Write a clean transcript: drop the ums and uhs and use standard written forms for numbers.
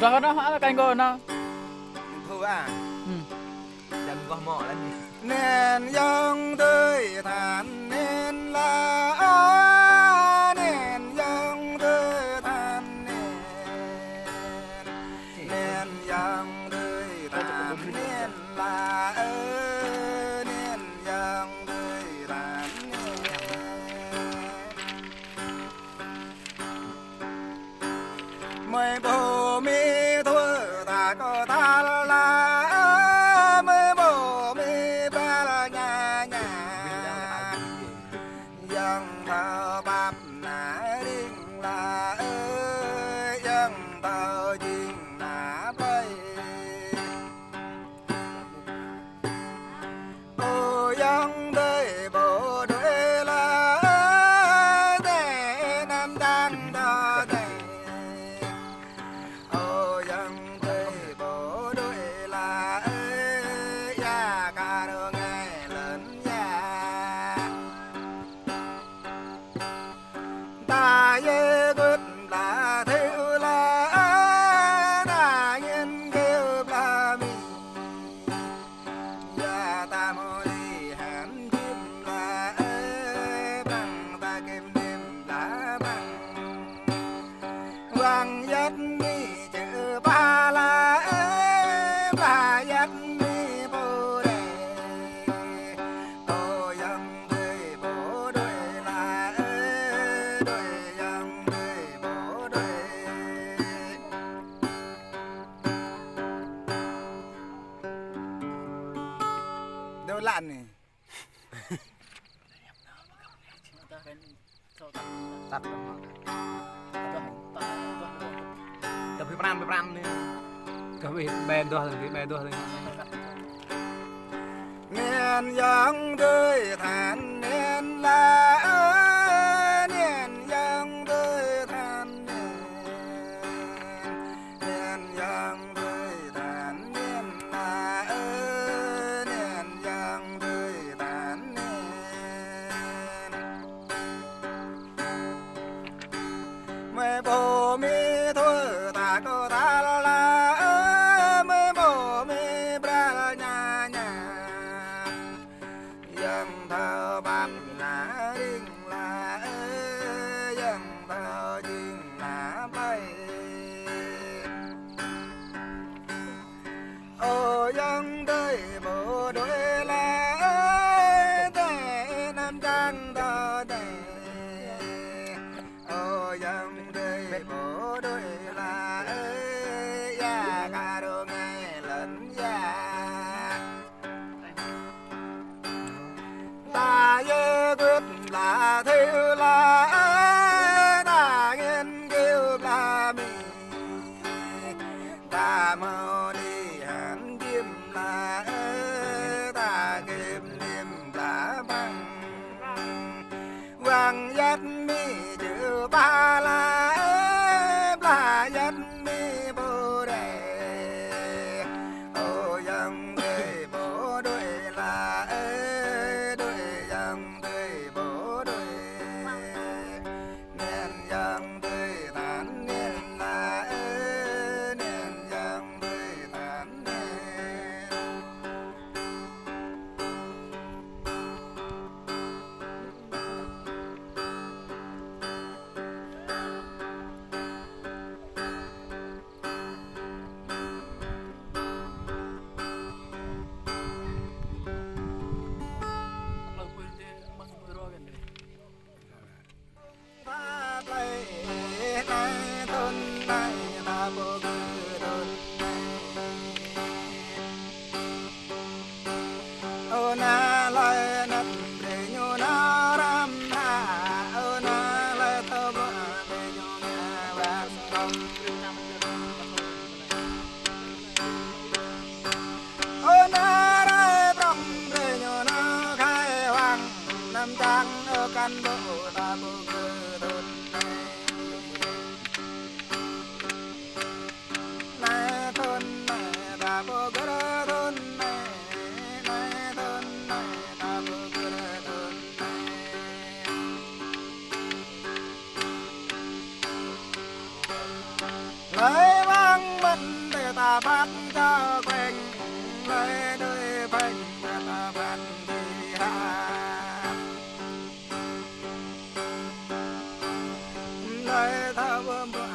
Đó nó canh cô nó. Thôi à. Dần qua mỏ lên đi. Nền dòng tươi than nên là nền dòng tươi than nền dòng tươi than nên là nền dòng tươi than mười bồ mi thua ta có tha là thơ bắp nã điên là dân thơ duyên nã bay ô dân đời bộ đuổi là để nam đang đo để ô dân đời bộ đuổi là ya ca đường ngày lớn ya ta ye quyết là thiếu là ta nhân kêu là mi ya ta mô đi hàn kim là bằng ta kim đêm đã bằng hoàng nhất mi chữ ba là nhất mi bồ đề ô dân tươi bồ đuổi là đôi lặn này Tắt rồi. Tập cái pram đi. Cái bị bèn đua rồi. nền dòng tươi than nên là nền dòng tươi than nền dòng tươi than nên là nền dòng tươi than mười bồ mi thua ta có ta là mười bồ mi bra nhà nhà dân thơ bắp nã điên là dân thơ duyên nã bay ô dân đời bộ đuổi là để nam trang thơ để ô dân đời bộ đuổi là ya ca đồ ngày lớn ya ta ye quyết là thiếu là ta nghiên cứu là mi ta mơ đi hàn kim là ta kim niệm là bằng hoàng nhất mi chữ ba là nhất mi bồ đề ô dân người bồ đuổi là dân tươi bố đuổi nên dân tươi tán nên là nên dân tươi tán nên ta play nay thôn nay ta bồ cư thôn ô na lai nát để nhô na ram ha ô na lai thơ bờ để nhô na bát công ô na lai bầm để nhô na khai hoàng nam trang ở căn bộ ta bồ cư thôn này thôn này ta bồ cư thôn này thôn này ta bồ cư thôn này lấy vang mất phát cho quanh lấy đôi phanh ta phát thì hạ lấy thơ bơm